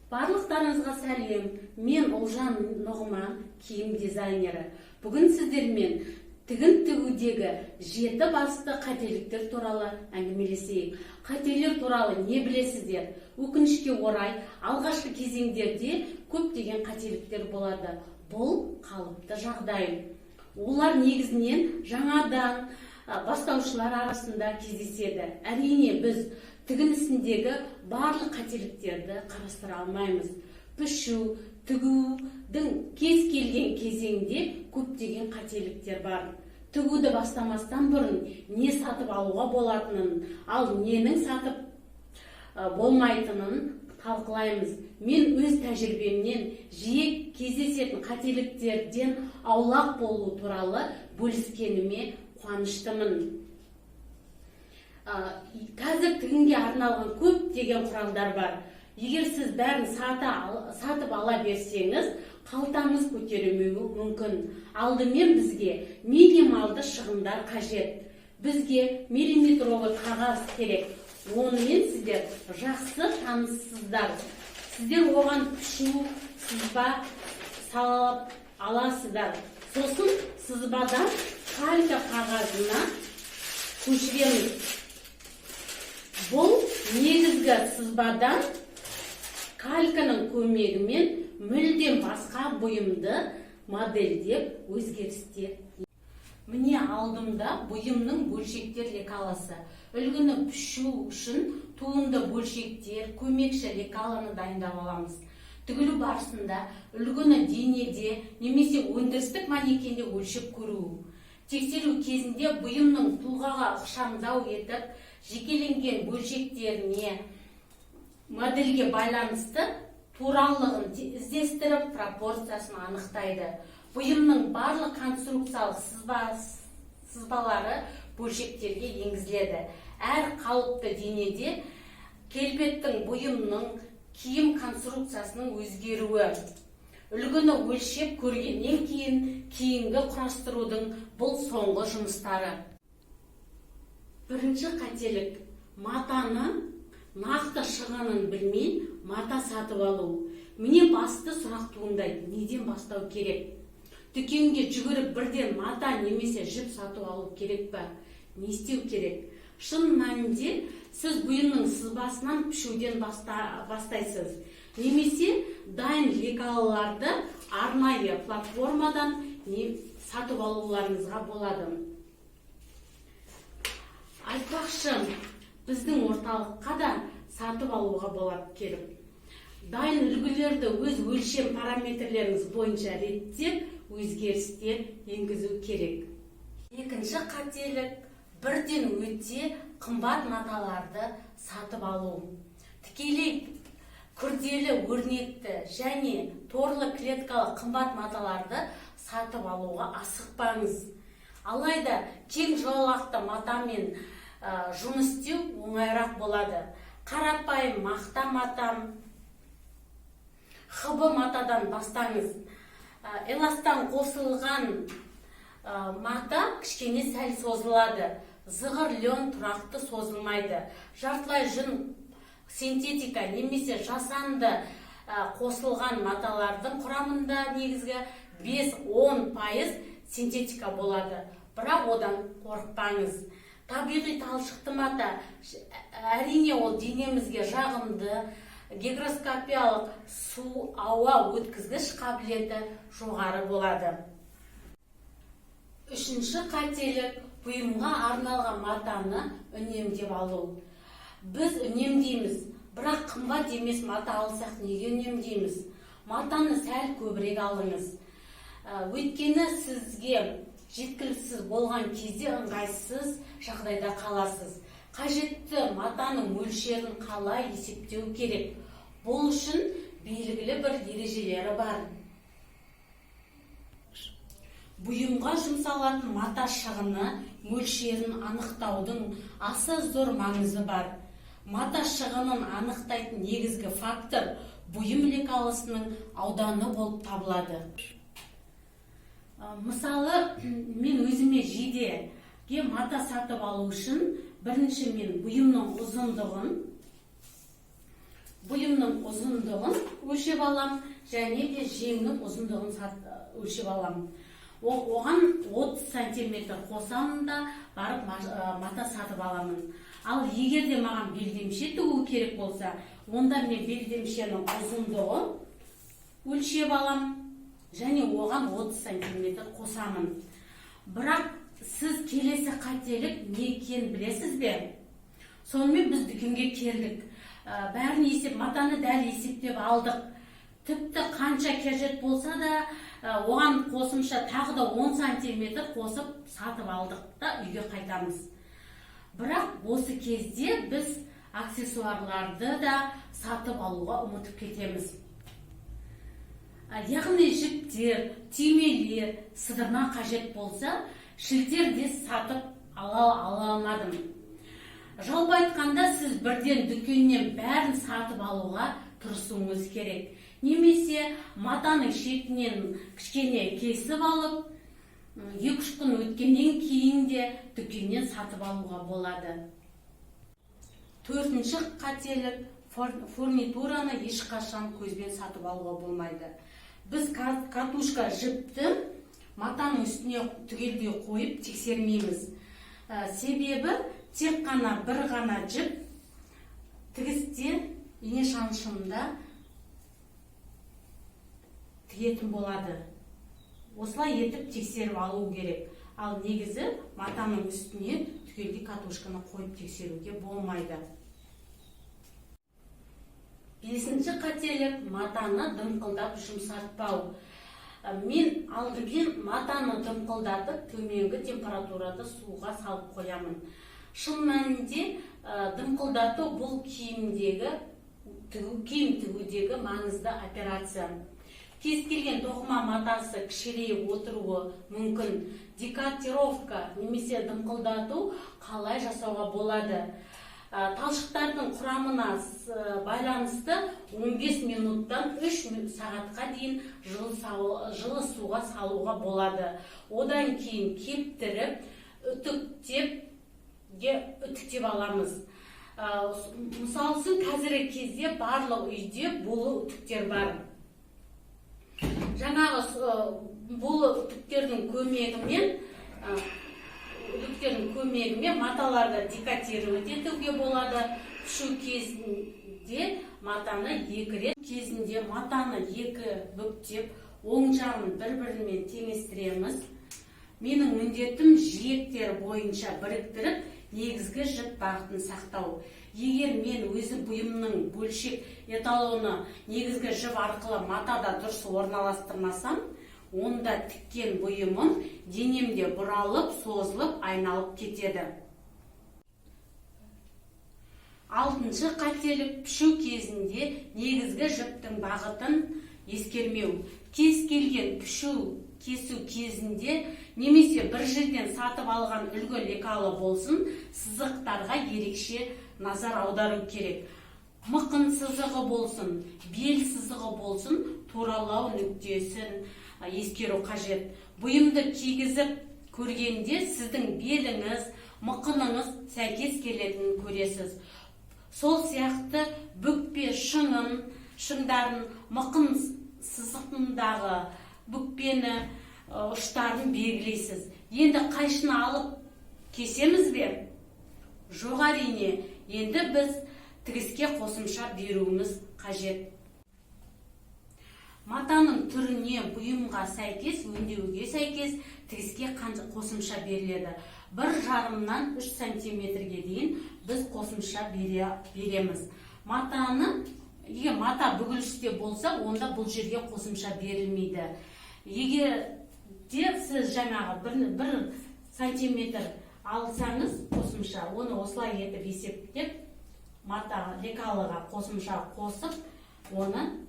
Барлықтарыңызға сәлем. Мен Олжан Нұғыман, киім дизайнері. Бүгін сіздермен тігін тігудегі 7 басты қателіктер туралы әңгімелесейік. Қателер туралы не білесіздер? Өкінішке орай, алғашқы кезеңдерде көптеген қателіктер болады. Бұл қалыпты жағдай. Олар негізінен жаңадан бастаушылар арасында кездеседі. Әрине біз тігін ісіндегі барлық қателіктерді қарастыра алмаймыз. Пішу, тігудің кез келген кезеңде көптеген қателіктер бар. Тігуді бастамастан бұрын не сатып алуға болатынын, ал ненің сатып болмайтынын талқылаймыз. Мен өз тәжірибемнен жиі кездесетін қателіктерден аулақ болу туралы бөліскеніме қуаныштымын. Қазір тігінге арналған көптеген құралдар бар. Егер сіз бәрін сатып ала берсеңіз, қалтаңыз көтермеуі мүмкін. Алдымен бізге минималды шығындар қажет. Бізге миллиметровый қағаз керек. Онымен сіздер жақсы таныссыздар. Сіздер оған пішу, сызба салып аласыздар. Сосын сызбадан калька қағазына көшіреміз. Бұл негізгі сызбадан кальканың көмегімен мүлдем басқа бұйымды модельдеп өзгерістер. Міне алдымда бұйымның бөлшектер лекаласы. Үлгіні пішу үшін туынды бөлшектер, көмекші лекаланы дайындап аламыз. Тігілу барысында үлгіні денеде немесе өндірістік манекенде өлшеп көру. Тексеру кезінде бұйымның тұлғаға ықшамдау етіп, жекеленген бөлшектеріне модельге байланысты туралығын іздестіріп, пропорциясын анықтайды. Бұйымның барлық конструкциялық сызбалары бөлшектерге енгізіледі. Әр қалыпты денеде келбеттің бұйымның киім конструкциясының өзгеруі. Үлгіні өлшеп көргеннен кейінгі құрастырудың бұл соңғы жұмыстары. Бірінші қателік. Матаны нақты шығынын білмей мата сатып алу. Міне басты сұрақ туындайды. Неден бастау керек? Дүкенге жүгіріп бірден мата немесе жіп сатып алу керек па? Не істеу керек? Шын мәнінде сіз бұйымның сызбасынан пішуден бастайсыз. Немесе дайын лекалаларды арнайы платформадан сатып алуларыңызға болады. Айтпақшы, біздің орталыққа да сатып алуға болады келіп. Дайын үлгілерді өз өлшем параметрлеріңіз бойынша реттеп, өзгерістер енгізу керек. Екінші қателік, бірден өте қымбат маталарды сатып алу. Тікелей күрделі, өрнекті және торлы клеткалы қымбат маталарды сатып алуға асықпаңыз. Алайда кең жолақты матамен жұмыс істеу оңайырақ болады. Қарапайым мақта матам, хыбы матадан бастаңыз. Эластан қосылған мата кішкене сәл созылады. Зығыр лен тұрақты созылмайды. Жартылай жүн синтетика немесе жасанды қосылған маталардың құрамында негізгі 5-10% синтетика болады. Бірақ одан қорықпаңыз. Табиғи талшықты мата, әрине ол денемізге жағымды, гигроскопиялық су, ауа өткізгіш қабілеті жоғары болады. Үшінші қателік, бұйымға арналған матаны үнемдеп алу. Біз үнемдейміз, бірақ қымбат емес мата алсақ неге үнемдейміз? Матаны сәл көбірек алыңыз. Өйткені сізге жеткіліксіз болған кезде ыңғайсыз жағдайда қаласыз. Қажетті матаның мөлшерін қалай есептеу керек? Бұл үшін белгілі бір ережелері бар. Бұйымға жұмсалатын мата шығыны мөлшерін анықтаудың аса зор маңызы бар. Мата шығынын анықтайтын негізгі фактор бұйым лекалысының ауданы болып табылады. Мысалы, мен өзіме жейдеге мата сатып алу үшін бірінші мен бұйымның жеңнің ұзындығын өлшеп алам, және де жеңнің ұзындығын өлшеп алам. Оған 30 сантиметр қосамын да барып мата сатып аламын. Ал егер де маған белдемше тігу керек болса, онда мен белдемшенің ұзындығын өлшеп алам, және оған 30 сантиметр қосамын. Бірақ сіз келесі қателік не екенін білесіз бе? Сонымен біз дүкенге келдік. Бәрін матаны дәл есептеп алдық. Тіпті қанша қажет болса да, оған қосымша тағы да 10 сантиметр қосып сатып алдық та үйге қайтамыз. Бірақ осы кезде біз аксессуарларды да сатып алуға ұмытып кетеміз. Яғни жіптер, түймелер, сыдырма қажет болса, шілтер де сатып ала алмадым. Жалпы айтқанда, сіз бірден дүкеннен бәрін сатып алуға тырысуыңыз керек. Немесе матаның шетінен кішкене кесіп алып, 2-3 күн өткеннен кейін де дүкеннен сатып алуға болады. 4-ші қателік, фурнитураны ешқашан көзбен сатып алуға болмайды. Біз катушка жіпті матаның үстіне түгелдей қойып тексермейміз. Себебі тек қана бір ғана жіп тігісте ине шаншымда тігетін болады. Осылай етіп тексеріп алу керек. Ал негізі матаның үстіне түгелдей катушканы қойып тексеруге болмайды. 5-ші қателік, матаны дымқылдап жұмсартпау. Мен алдымен матаны дымқылдатып төменгі температурада суға салып қоямын. Шын мәнінде дымқылдату бұл киім тігудегі маңызды операция. Кез келген тоқыма матасы кішірейіп отыруы мүмкін. Декатировка немесе дымқылдату қалай жасауға болады? Талшықтардың құрамына байланысты 15 минуттан 3 сағатқа дейін жылы суға салуға болады. Одан кейін кептіріп, үтіктеп аламыз. Мысалы үшін қазіргі кезде барлық үйде булы үтіктер бар. Жаңағы булы үтіктердің көмегімен маталарды декатировать етуге болады. Пішу кезінде матаны 2 рет кезінде матаны 2 бүктеп, оң жағын бір-бірімен теңестіреміз. Менің міндетім жиектер бойынша біріктіріп, негізгі жіп бағытын сақтау. Егер мен өзі бұйымның бөлшек эталоны негізгі жіп арқылы матада дұрыс орналастырмасам, онда тіккен бұйымым денемде бұралып, созылып, айналып кетеді. 6-ші қателік, пішу кезінде негізгі жіптің бағытын ескермеу. Кез келген кесу кезінде немесе бір жерден сатып алған үлгі лекалы болсын, сызықтарға ерекше назар аудару керек. Мықын сызығы болсын, бел сызығы болсын, туралау нүктесін ескеру қажет. Бұйымды кигізіп көргенде сіздің беліңіз, мықыныңыз сәйкес келетінін көресіз. Сол сияқты бүкпе шыңдарын, мықын сызығындағы бүкпені, ұштарын белгілейсіз. Енді қайшыны алып кесеміз бе? Жоқ әрине, енді біз тігіске қосымша беруіміз қажет. Матаның түріне, бұйымға сәйкес, өңдеуге сәйкес тігіске қосымша беріледі. 1,5-нан 3 сантиметрге дейін біз қосымша береміз. Егер мата бүгілісте болса, онда бұл жерге қосымша берілмейді. Егер де сіз жаңағы 1 сантиметр алсаңыз қосымша, оны осылай етіп есептеп, мата лекалыға қосымша қосып, оны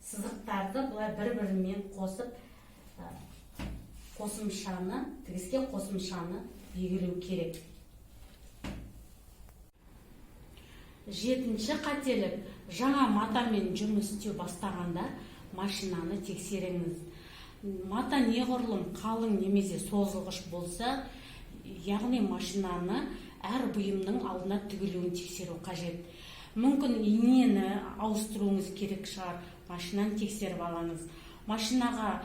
сызықтарды бұлай бір-бірімен қосып, тігіске қосымшаны белгілеу керек. 7-ші қателік, жаңа матамен жұмыс істеу бастағанда машинаны тексеріңіз. Мата неғұрлым қалың немесе созылғыш болса, яғни машинаны әр бұйымның алдына тігілуін тексеру қажет. Мүмкін инені ауыстыруыңыз керек шығар, машинаны тексеріп алыңыз. Машинаға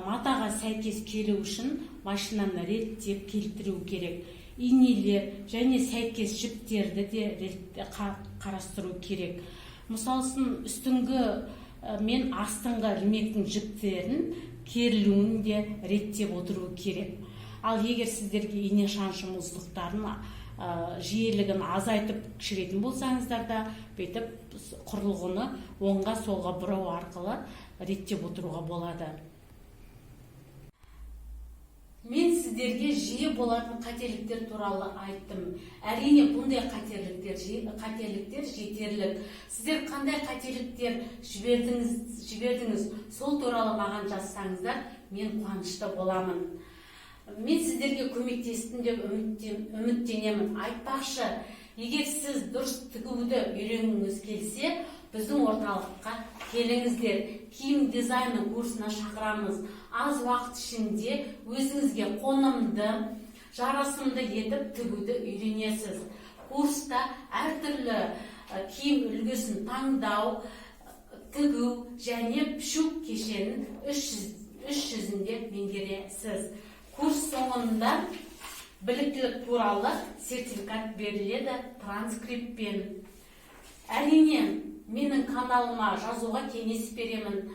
матаға сәйкес келу үшін машинаны реттеп келтіру керек. Инелер және сәйкес жіптерді де қарастыру керек. Мысалы үшін үстіңгі мен астыңғы ілмектің жіптерін керілуін де реттеп отыру керек. Ал егер сіздерге ине шаншы мұздықтарын жиілігін азайтып кішіретін болсаңыздар да, бүйтіп құрылғыны оңға солға бұрау арқылы реттеп отыруға болады. Мен сіздерге жиі болатын қателіктер туралы айттым. Әрине, бұндай қателіктер жетерлік. Сіздер қандай қателіктер жібердіңіз, сол туралы маған жазсаңыздар, мен қуанышты боламын. Мен сіздерге көмектестім деп үміттенемін. Айтпақшы, егер сіз дұрыс тігуді үйренгіңіз келсе, біздің орталыққа келіңіздер. Киім дизайны курсына шақырамыз. Аз уақыт ішінде өзіңізге қонымды, жарасымды етіп тігуді үйренесіз. Курста әртүрлі киім үлгісін таңдау, тігу және пішу кешенін үш жүзінде меңгересіз. Курс соңында біліктілік туралы сертификат беріледі транскриппен. Әрине, менің каналыма жазуға кеңес беремін.